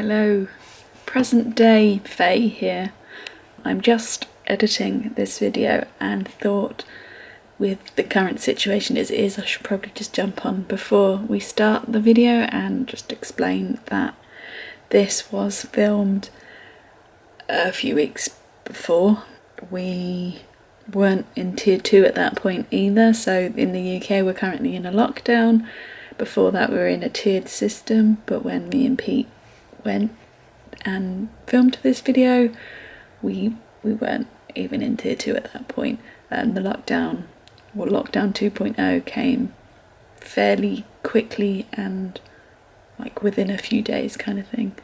Hello, present day Faye here. I'm just editing this video and thought with the current situation as it is, I should probably just jump on before we start the video and just explain that this was filmed a few weeks before. We weren't in tier 2 at that point either, so in the UK we're currently in a lockdown. Before that we were in a tiered system, but when me and Pete went and filmed this video, we weren't even in tier 2 at that point. And the lockdown 2.0 came fairly quickly and like within a few days kind of thing.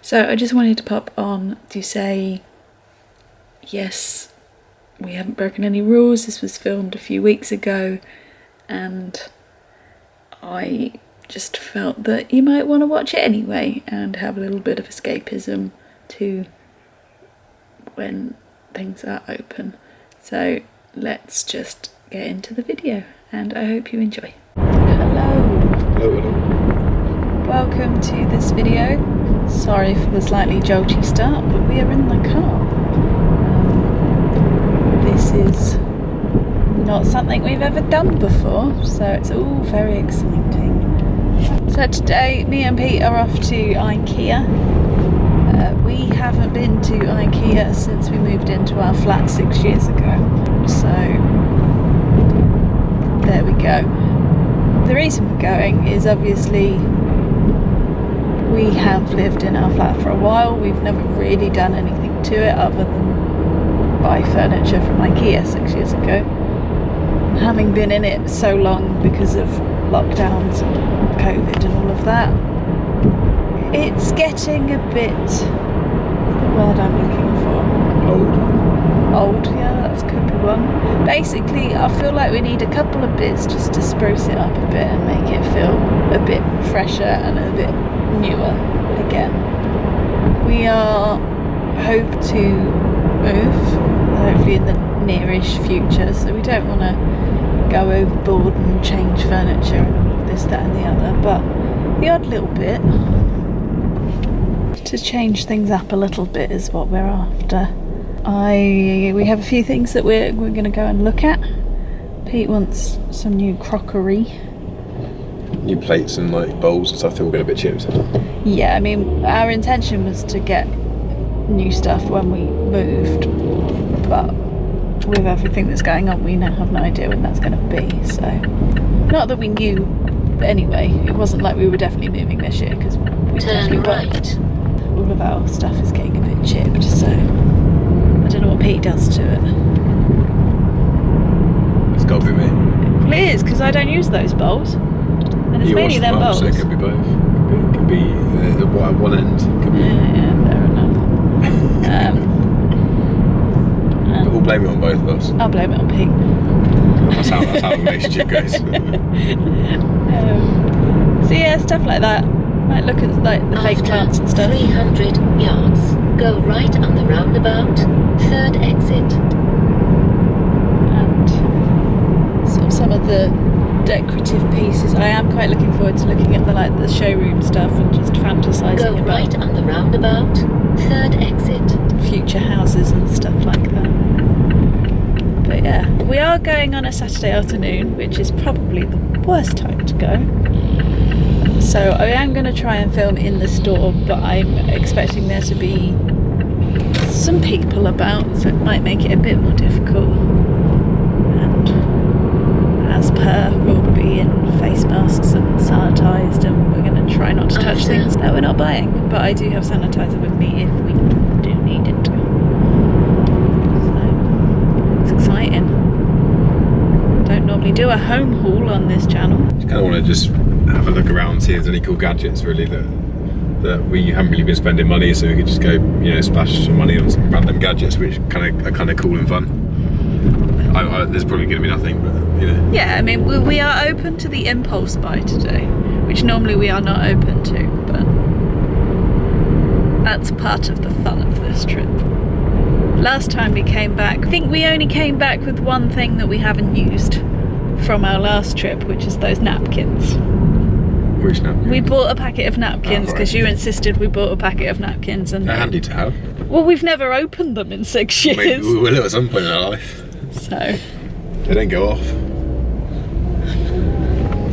So I just wanted to pop on to say, yes, we haven't broken any rules. This was filmed a few weeks ago and I just felt that you might want to watch it anyway and have a little bit of escapism to when things are open. So let's just get into the video and I hope you enjoy. Hello. Hello. Welcome to this video. Sorry for the slightly jolty start, but we are in the car. This is not something we've ever done before, so it's all very exciting. So today me and Pete are off to Ikea. We haven't been to Ikea since we moved into our flat 6 years ago, so there we go. The reason we're going is obviously we have lived in our flat for a while. We've never really done anything to it other than buy furniture from Ikea 6 years ago. Having been in it so long because of lockdowns and COVID and all of that, it's getting a bit, what's the word I'm looking for? Old, yeah, that could be one. Basically, I feel like we need a couple of bits just to spruce it up a bit and make it feel a bit fresher and a bit newer again. We hope to move, hopefully in the nearish future, so we don't want to go overboard and change furniture and all of this, that and the other, but the odd little bit to change things up a little bit is what we're after. We have a few things that we're going to go and look at. Pete wants some new crockery, new plates and like bowls and stuff that will get a bit chipped. Yeah, I mean our intention was to get new stuff when we moved, but with everything that's going on we now have no idea when that's going to be, so not that we knew anyway. It wasn't like we were definitely moving this year because we definitely weren't. All of our stuff is getting a bit chipped, so I don't know what Pete does to it. It's got to be me. Well, it is, because I don't use those bowls and it's mainly them bowls. So it could be both. It could be at one end. Could be. Yeah, fair enough. But we'll blame it on both of us. I'll blame it on Pete. That's how the relationship goes. So yeah, stuff like that. Might look at like the fake plants and stuff. 300 yards. Go right on the roundabout. Third exit. And sort of some of the decorative pieces. I am quite looking forward to looking at the showroom stuff and just fantasising Go about right on the roundabout. Third exit. Future houses and stuff like that. But yeah, we are going on a Saturday afternoon, which is probably the worst time to go. So I am going to try and film in the store, but I'm expecting there to be some people about, so it might make it a bit more difficult. And as per, we'll be in face masks and sanitised, and we're going to try not to touch things that we're not buying. But I do have sanitizer with me if we do need it. So it's exciting. Don't normally do a home haul on this channel. Just kind of want to just have a look around and see if there's any cool gadgets really that we haven't really been spending money, so we could just go, splash some money on some random gadgets which are kind of cool and fun. There's probably going to be nothing, but Yeah, I mean we are open to the impulse buy today, which normally we are not open to, but that's part of the fun of this trip. Last time we came back, I think we only came back with one thing that we haven't used from our last trip, which is those napkins. Which napkins? We bought a packet of napkins because right. you insisted we bought a packet of napkins, and They're handy to have. well, we've never opened them in 6 years. Maybe we will at some point in our life. So They don't go off.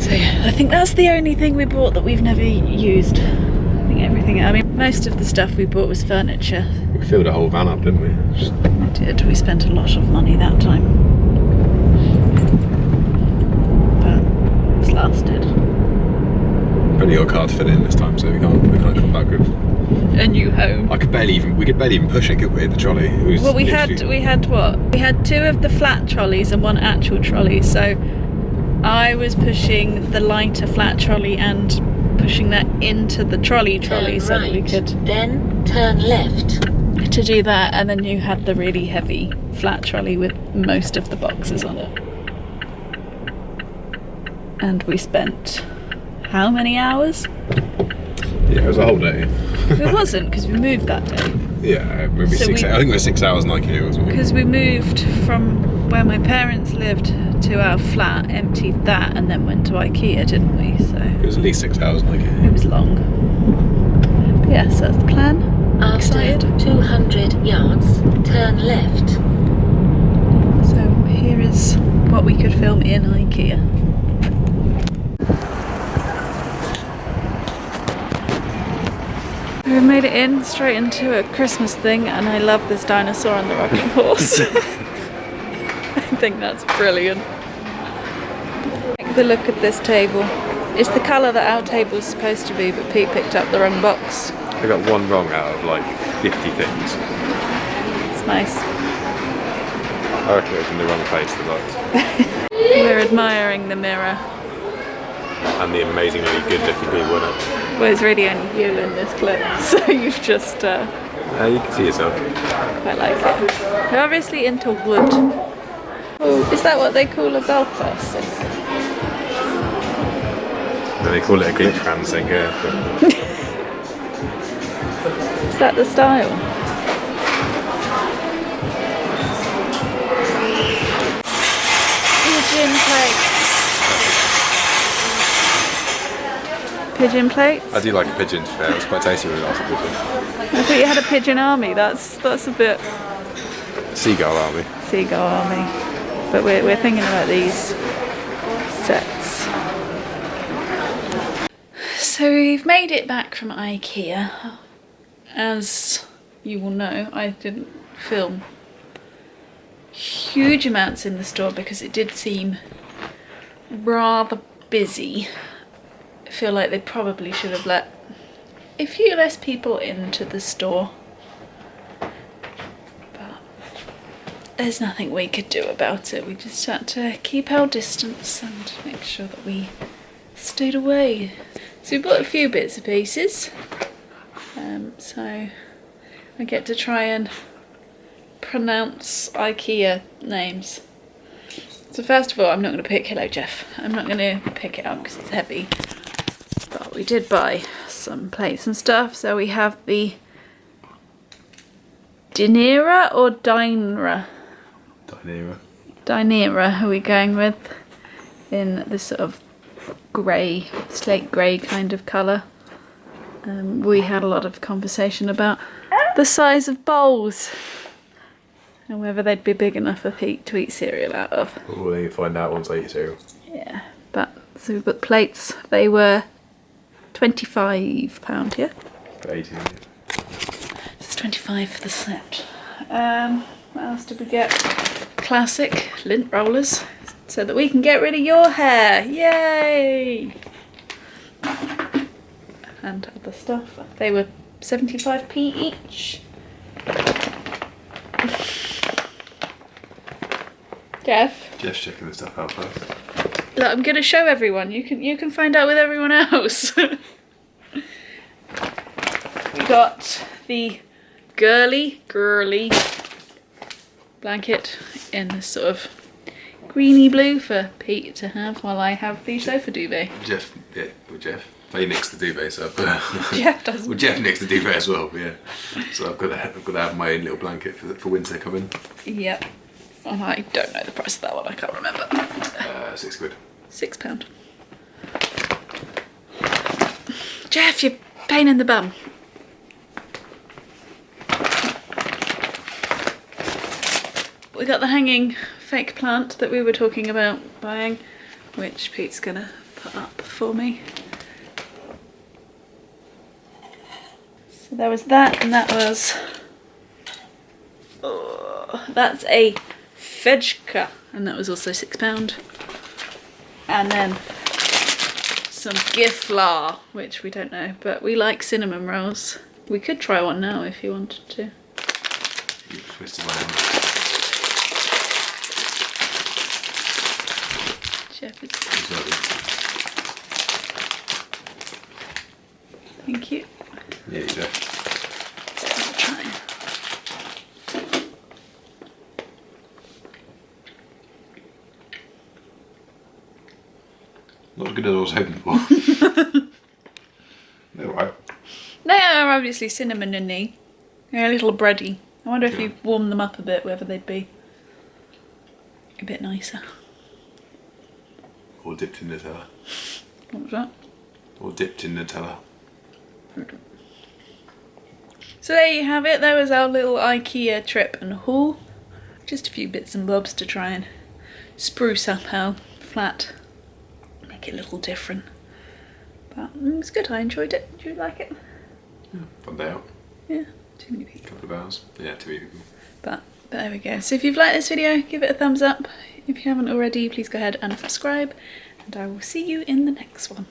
So yeah, I think that's the only thing we bought that we've never used. I think everything, I mean, most of the stuff we bought was furniture. We filled a whole van up, didn't we? We did, we spent a lot of money that time. But it's lasted. Only your car to fit in this time, so we can't come back with A new home. we could barely even push it, could we, the trolley? It was Well, we had what? We had 2 of the flat trolleys and 1 actual trolley, so I was pushing the lighter flat trolley and pushing that into the trolley Turn so that we right, could then turn left. to do that, and then you had the really heavy flat trolley with most of the boxes on it. And we spent how many hours? Yeah, it was a whole day. It wasn't, because we moved that day. Yeah, maybe So 6 we- hours. I think it was 6 hours in Ikea, wasn't it? Because we moved from where my parents lived to our flat, emptied that, and then went to Ikea, didn't we? So It was at least 6 hours in Ikea. it was long. But yeah, so that's the plan. After Excited. 200 yards, turn left. So here is what we could film in Ikea. We made it in straight into a Christmas thing, and I love this dinosaur on the rocking horse. I think that's brilliant. Like the look at this table. It's the colour that our table's supposed to be, but Pete picked up the wrong box. I got one wrong out of like 50 things. It's nice. I reckon it was in the wrong place the lot. We're admiring the mirror. And the amazingly good looking people in it. Well, it's really only you in this clip, so you've just You can see yourself. quite like it. We're obviously into wood. Oh, is that what they call a Belfast sink? And they call it a glitch fan sink, yeah. Is that the style? Pigeon plates. Pigeon plates? I do like a pigeon today. It was quite tasty when we asked a pigeon. I thought you had a pigeon army. That's a bit Seagull army. seagull army. But we're thinking about these sets. So we've made it back from Ikea. As you will know, I didn't film huge amounts in the store because it did seem rather busy. I feel like they probably should have let a few less people into the store. But there's nothing we could do about it. We just had to keep our distance and make sure that we stayed away. So we bought a few bits and pieces. So I get to try and pronounce Ikea names. So first of all, I'm not going to pick Hello Jeff. I'm not going to pick it up because it's heavy. But we did buy some plates and stuff. So we have the Dinera or Dinera? Dinera are we going with, in this sort of grey, slate grey kind of colour. We had a lot of conversation about the size of bowls and whether they'd be big enough for Pete to eat cereal out of. We'll then find out once I eat cereal. Yeah, but so we bought plates. They were £25, yeah? For 18. It's 25 for the set. What else did we get? Classic lint rollers so that we can get rid of your hair. Yay! And other stuff. They were 75p each. Jeff? Jeff's checking the stuff out first. Look, I'm going to show everyone. You can find out with everyone else. We got the girly blanket in this sort of greeny blue for Pete to have, while I have the sofa duvet. Jeff, yeah, with Jeff. Faye nicks the duvet, so I've got Jeff doesn't. well, Jeff nicks the duvet as well, yeah. So I've got to have my own little blanket for winter coming. Yep. And I don't know the price of that one. I can't remember. £6. £6. Jeff, you pain in the bum. We got the hanging fake plant that we were talking about buying, which Pete's gonna put up for me. So there was that, and that was, oh, that's a Fedjka, and that was also £6. And then some Giflar, which we don't know, but we like cinnamon rolls. We could try one now if you wanted to. You twisted my hand. Jeff is... Exactly. Thank you. Yeah, you do. I'll try. Not as good as I was hoping for. They're right. They are obviously cinnamon-y. They're a little bready. I wonder if Yeah. you warm them up a bit, whether they'd be a bit nicer. Or dipped in Nutella. What was that? Or dipped in Nutella. So there you have it. There was our little Ikea trip and haul. Just a few bits and bobs to try and spruce up our flat. Make it a little different. But it was good. I enjoyed it. Did you like it? Yeah, fun day out. Yeah. Too many people. Couple of hours. Yeah, 2 people. But there we go. So if you've liked this video, give it a thumbs up. If you haven't already, please go ahead and subscribe. And I will see you in the next one.